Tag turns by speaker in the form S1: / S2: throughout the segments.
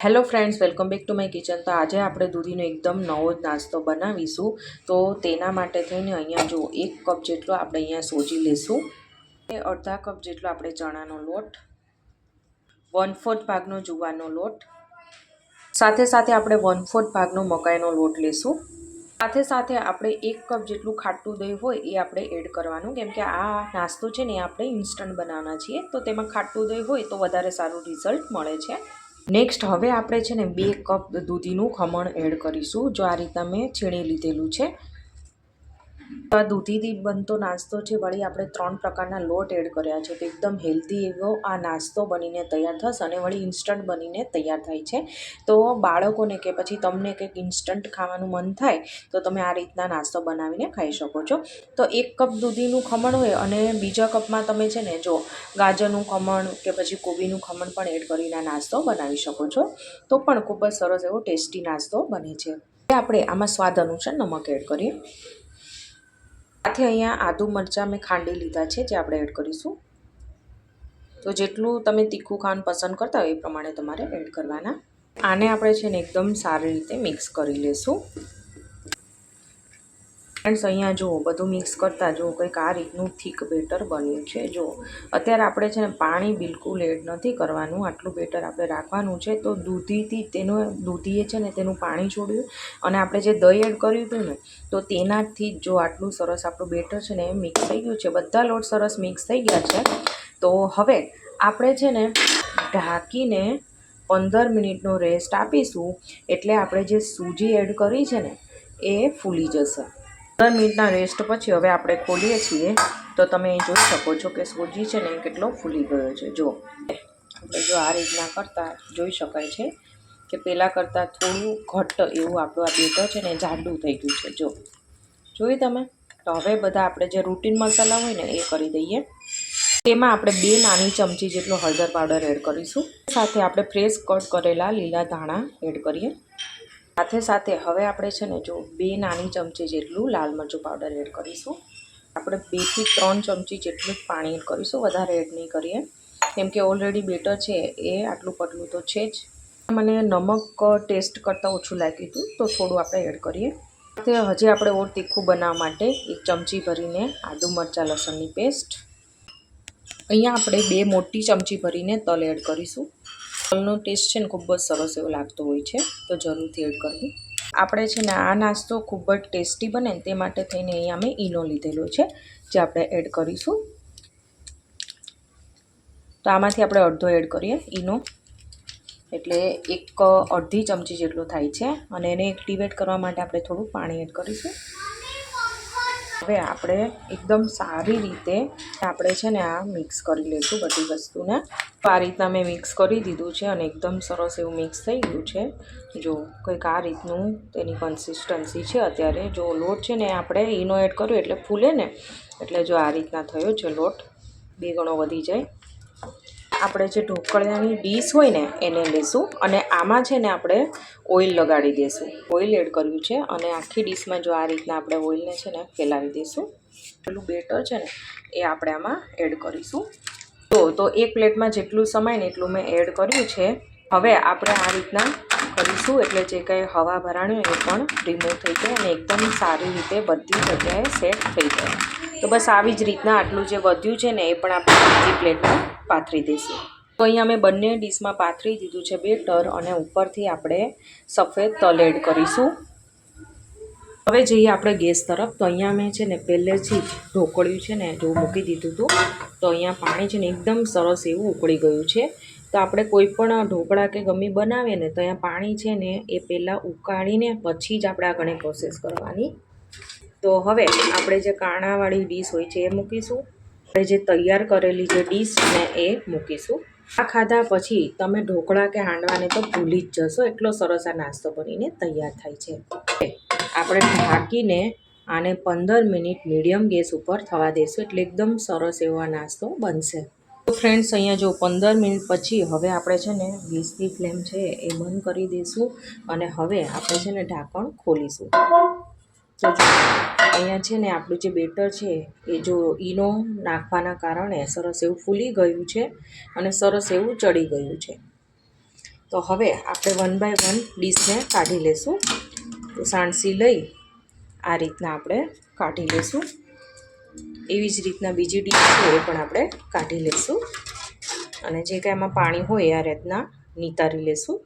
S1: Hello friends, welcome back to my kitchen. તો આજે આપણે દૂધીનો એકદમ નવો જ નાસ્તો બનાવીશું। તો તેના માટે થઈને અહીંયા જો 1 કપ જેટલો આપણે અહીંયા સોજી લેશું, અડધા કપ જેટલો આપણે ચણાનો લોટ, 1/4 ભાગનો જુવારનો લોટ, સાથે સાથે આપણે 1/4 ભાગનો મકાઈનો લોટ લેશું। સાથે સાથે આપણે 1 કપ જેટલું ખાટું દહીં હોય એ આપણે એડ કરવાનું, કેમ કે આ નાસ્તો છે ને આપણે ઇન્સ્ટન્ટ બનાવવાના છીએ, તો તેમાં ખાટું દહીં હોય તો વધારે સારું રિઝલ્ટ મળે છે। નેક્સ્ટ હવે આપણે છે ને 2 કપ દૂધીનું ખમણ એડ કરીશું। જો આ રીતના મેં છીણી લીધેલું છે। તો આ દૂધીથી બનતો નાસ્તો છે, વળી આપણે 3 પ્રકારના લોટ એડ કર્યા છે, તો એકદમ હેલ્ધી એવો આ નાસ્તો બનીને તૈયાર થશે અને વળી ઇન્સ્ટન્ટ બનીને તૈયાર થાય છે। તો બાળકોને કે પછી તમને કંઈક ઇન્સ્ટન્ટ ખાવાનું મન થાય તો તમે આ રીતના નાસ્તો બનાવીને ખાઈ શકો છો। તો 1 કપ દૂધીનું ખમણ હોય અને બીજા કપમાં તમે છે ને જો ગાજરનું ખમણ કે પછી કોબીનું ખમણ પણ એડ કરીને નાસ્તો બનાવી શકો છો, તો પણ ખૂબ જ સરસ એવો ટેસ્ટી નાસ્તો બને છે। આપણે આમાં સ્વાદ અનુસાર નમક એડ કરીએ। સાથે અહીંયા આદુ મરચાં મેં ખાંડી લીધા છે, જે આપણે એડ કરીશું। તો જેટલું તમે તીખું ખાવાનું પસંદ કરતા હોય એ પ્રમાણે તમારે એડ કરવાના। આને આપણે છે ને એકદમ સારી રીતે મિક્સ કરી લેશું। ફ્રેન્ડ્સ અહીંયા જુઓ, બધું મિક્સ કરતાં જુઓ કંઈક આ રીતનું થીક બેટર બન્યું છે। જુઓ અત્યારે આપણે છે ને પાણી બિલકુલ એડ નથી કરવાનું, આટલું બેટર આપણે રાખવાનું છે। તો દૂધીએ છે ને તેનું પાણી છોડ્યું અને આપણે જે દહીં એડ કર્યું હતું ને, તો તેનાથી જો આટલું સરસ આપણું બેટર છે ને મિક્સ થઈ ગયું છે, બધા લોટ સરસ મિક્સ થઈ ગયા છે। તો હવે આપણે છે ને ઢાંકીને 15 મિનિટનો રેસ્ટ આપીશું, એટલે આપણે જે સૂજી એડ કરી છે ને એ ફૂલી જશે। 15 મિનિટના રેસ્ટ પછી હવે આપણે ખોલીએ છીએ, તો તમે જોઈ શકો છો કે સૂજી છે ને કેટલો ફૂલી ગયો છે। જો આપણે જો આ રીતના કરતાં જોઈ શકાય છે કે પહેલાં કરતાં થોડું ઘટ્ટ એવું આપણું આ બેટર છે ને જાડું થઈ ગયું છે। જો જોયું તમે? તો હવે બધા આપણે જે રૂટીન મસાલા હોય ને એ કરી દઈએ। તેમાં આપણે 2 નાની ચમચી જેટલો હળદર પાવડર એડ કરીશું। સાથે આપણે ફ્રેશ કટ કરેલા લીલા ધાણા એડ કરીએ। સાથે સાથે હવે આપણે છે ને જો 2 નાની ચમચી જેટલું લાલ મરચું પાવડર એડ કરીશું। આપણે 2 થી 3 ચમચી જેટલું જ પાણી એડ કરીશું, વધારે એડ નહીં કરીએ, કેમ કે ઓલરેડી બેટર છે એ આટલું પતલું તો છે જ। મને નમક ટેસ્ટ કરતાં ઓછું લાગ્યું હતું, તો થોડું આપણે એડ કરીએ। સાથે હજી આપણે ઓર તીખું બનાવવા માટે 1 ચમચી ભરીને આદુ મરચાં લસણની પેસ્ટ, અહીંયા આપણે 2 મોટી ચમચી ભરીને તલ એડ કરીશું। તલનો ટેસ્ટ છે ને ખૂબ જ સરસ એવો લાગતો હોય છે, તો જરૂરથી એડ કરવું। આપણે છે ને આ નાસ્તો ખૂબ જ ટેસ્ટી બને તે માટે થઈને અહીંયા મેં ઈનો લીધેલો છે, જે આપણે એડ કરીશું। તો આમાંથી આપણે અડધો એડ કરીએ ઈનો, એટલે અડધી ચમચી જેટલો થાય છે, અને એને એક્ટિવેટ કરવા માટે આપણે થોડું પાણી એડ કરીશું। હવે આપણે એકદમ સારી રીતે આપણે છે ને આ મિક્સ કરી લઈશું બધી વસ્તુને। તો આ રીતના મેં મિક્સ કરી દીધું છે અને એકદમ સરસ એવું મિક્સ થઈ ગયું છે। જો કંઈક આ રીતનું તેની કન્સિસ્ટન્સી છે અત્યારે। જો લોટ છે ને આપણે ઈનો એડ કર્યો એટલે ફૂલે ને, એટલે જો આ રીતના થયો છે લોટ, 2 ગણો વધી જાય। આપણે જે ઢોકળિયાની ડીશ હોય ને એને લેશું અને આમાં છે ને આપણે ઓઇલ લગાડી દઈશું। ઓઇલ એડ કર્યું છે અને આખી ડીશમાં જો આ રીતના આપણે ઓઇલને છે ને ફેલાવી દઈશું। પેલું બેટર છે ને એ આપણે આમાં એડ કરીશું। તો 1 પ્લેટમાં જેટલું સમાય ને એટલું મેં એડ કર્યું છે। હવે આપણે આ રીતના કરીશું એટલે જે કંઈ હવા ભરાણી હોય એ પણ રિમૂવ થઈ જાય અને એકદમ સારી રીતે બધી જગ્યાએ સેટ થઈ જાય। તો બસ આવી જ રીતના આટલું જે વધ્યું છે ને એ પણ આપણે બીજી પ્લેટમાં પાથરી દઈશું। તો અહીંયા મેં બંને ડીશમાં પાથરી દીધું છે બેટર, અને ઉપરથી આપણે સફેદ તલ એડ કરીશું। હવે જઈએ આપણે ગેસ તરફ। તો અહીંયા મેં છે ને પહેલેથી જ ઢોકળ્યું છે ને જો મૂકી દીધું હતું, તો અહીંયા પાણી છે ને એકદમ સરસ એવું ઉકળી ગયું છે। તો આપણે કોઈ પણ ઢોકળા કે ગમે બનાવીએ ને તો અહીંયા પાણી છે ને એ પહેલાં ઉકાળીને પછી જ આપણે આગળની પ્રોસેસ કરવાની। તો હવે આપણે જે કાણાવાળી ડીશ હોય છે એ મૂકીશું, આપણે જે તૈયાર કરેલી જે ડીશ ને એ મૂકીશું। આ ખાધા પછી તમે ઢોકળા કે હાંડવાને તો ભૂલી જ જશો, એટલો સરસ આ નાસ્તો બનીને તૈયાર થાય છે। આપણે ઢાંકીને આને 15 મિનિટ મીડિયમ ગેસ ઉપર થવા દઈશું, એટલે એકદમ સરસ એવો આ નાસ્તો બનશે। તો ફ્રેન્ડ્સ અહીંયા જો 15 મિનિટ પછી હવે આપણે છે ને ગેસની ફ્લેમ છે એ બંધ કરી દઈશું અને હવે આપણે છે ને ઢાંકણ ખોલીશું। તો અહીંયા છે ને આપણું જે બેટર છે એ જો ઈનો નાખવાના કારણે સરસ એવું ફૂલી ગયું છે અને સરસ એવું ચડી ગયું છે। તો તો હવે આપણે 1 બાય 1 ડીશને કાઢી લેશું. તો સાણસી લઈ આ રીતના આપણે કાઢી લેશું. એવી જ રીતના બીજી ડીશ છે એ પણ આપણે કાઢી લેશું અને જે કંઈ એમાં પાણી હોય આ રીતના નિતારી લેશું.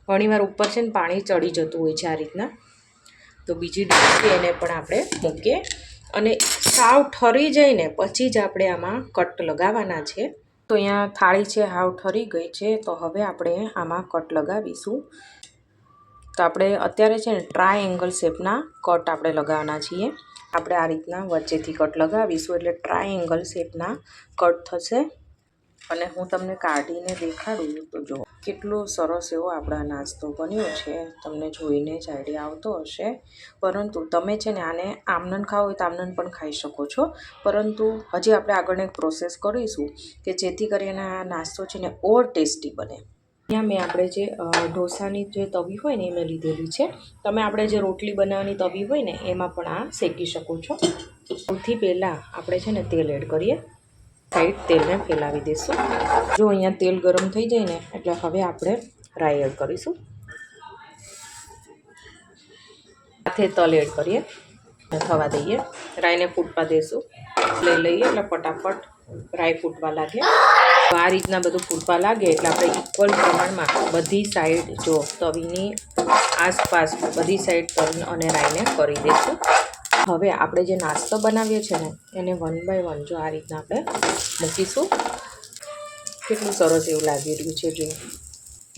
S1: ઘણીવાર ઉપર છે ને પાણી ચડી જતું હોય છે આ રીતના. તો બીજી ડીશ છે એને પણ આપણે મૂકીએ અને સાવ ઠરી જઈને પછી જ આપણે આમાં કટ લગાવવાના છે. તો અહીંયા થાળી છે હાવ ઠરી ગઈ છે. તો હવે આપણે આમાં કટ લગાવીશું. તો આપણે અત્યારે છે ને ટ્રાયેંગલ શેપના કટ આપણે લગાવવાના છીએ. આપણે આ રીતના વચ્ચેથી કટ લગાવીશું એટલે ટ્રાયેંગલ શેપના કટ થશે. અને હું તમને કાઢીને દેખાડું તો જો કેટલો સરસ એવો આપણા નાસ્તો બન્યો છે. તમને જોઈને જ આઈડિયા આવતો હશે. પરંતુ તમે છે ને આને આમનન ખાવ હોય તો આમનન પણ ખાઈ શકો છો. પરંતુ હજી આપણે આગળ એક પ્રોસેસ કરીશું કે જેથી કરીને આ નાસ્તો છે ને ઓર ટેસ્ટી બને. અહીંયા મેં આપણે જે ઢોસાની જે તવી હોય ને એ મેં લીધેલી છે. તમે આપણે જે રોટલી બનાવવાની તવી હોય ને એમાં પણ આ શેકી શકો છો. સૌથી પહેલાં આપણે છે ને તેલ એડ કરીએ. સાઈડ તેલને ફેલાવી દઈશું. જો અહીંયા તેલ ગરમ થઈ જાય ને એટલે હવે આપણે રાઈ એડ કરીશું. સાથે તલ એડ કરીએ, થવા દઈએ. રાઈને ફૂટવા દઈશું. લઈએ એટલે ફટાફટ રાઈ ફૂટવા લાગે. તો આ રીતના બધું ફૂટવા લાગે એટલે આપણે ઇક્વલ પ્રમાણમાં બધી સાઈડ જો તવીની આસપાસ બધી સાઈડ તલ અને રાઈને કરી દઈશું. હવે આપણે જે નાસ્તો બનાવીએ છીએ ને એને 1 બાય 1 જો આ રીતના આપણે મૂકીશું. કેટલું સરસ એવું લાગી રહ્યું છે જો.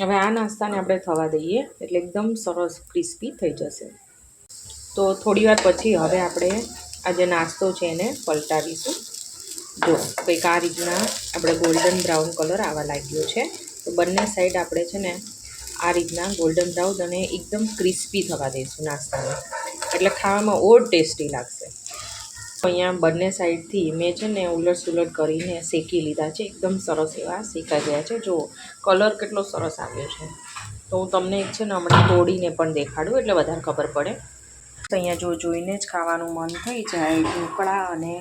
S1: હવે આ નાસ્તાને આપણે થવા દઈએ એટલે એકદમ સરસ ક્રિસ્પી થઈ જશે. તો થોડી વાર પછી હવે આપણે આ જે નાસ્તો છે એને પલટાવીશું. જો કંઈક આ રીતના આપણે ગોલ્ડન બ્રાઉન કલર આવવા લાગ્યો છે. તો બંને સાઈડ આપણે છે ને આ રીતના ગોલ્ડન બ્રાઉન અને એકદમ ક્રિસ્પી થવા દઈશું નાસ્તાને. એટલે ખાવામાં ઓર ટેસ્ટી લાગશે. અહીંયા બંને સાઈડથી મેં છે ને ઉલટ સુલટ કરીને શેકી લીધા છે. એકદમ સરસ એવા શેકાઈ ગયા છે. જો કલર કેટલો સરસ આવ્યો છે. તો હું તમને એક છે ને હમણાં તોડીને પણ દેખાડું એટલે વધારે ખબર પડે. તો અહીંયા જો જોઈને જ ખાવાનું મન થઈ જાય. ઢોકળા અને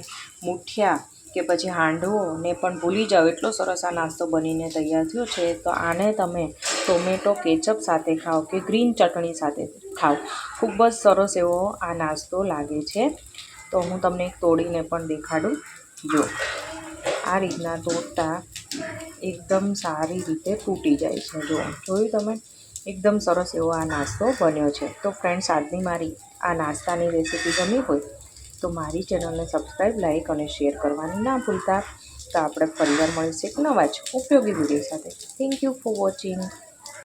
S1: મુઠિયા કે પછી હાંડવો ને પણ ભૂલી જાઓ એટલો સરસ આ નાસ્તો બનીને તૈયાર થયો છે. તો આને તમે ટોમેટો કેચઅપ સાથે ખાઓ કે ગ્રીન ચટણી સાથે ખાઓ. ખૂબ જ સરસ એવો આ નાસ્તો લાગે છે. તો હું તમને એક તોડીને પણ દેખાડું. જો આ રીતના તોડતા એકદમ સારી રીતે તૂટી જાય છે. જો જોયું તમે, એકદમ સરસ એવો આ નાસ્તો બન્યો છે. તો ફ્રેન્ડ્સ, આજની મારી આ નાસ્તાની રેસીપી ગમી હોય તો મારી ચેનલને સબસ્ક્રાઈબ, લાઈક અને શેર કરવાની ના ભૂલતા. તો આપણે ફરીવાર મળીશું એક નવા જ ઉપયોગી વિડીયો સાથે. Thank you for watching.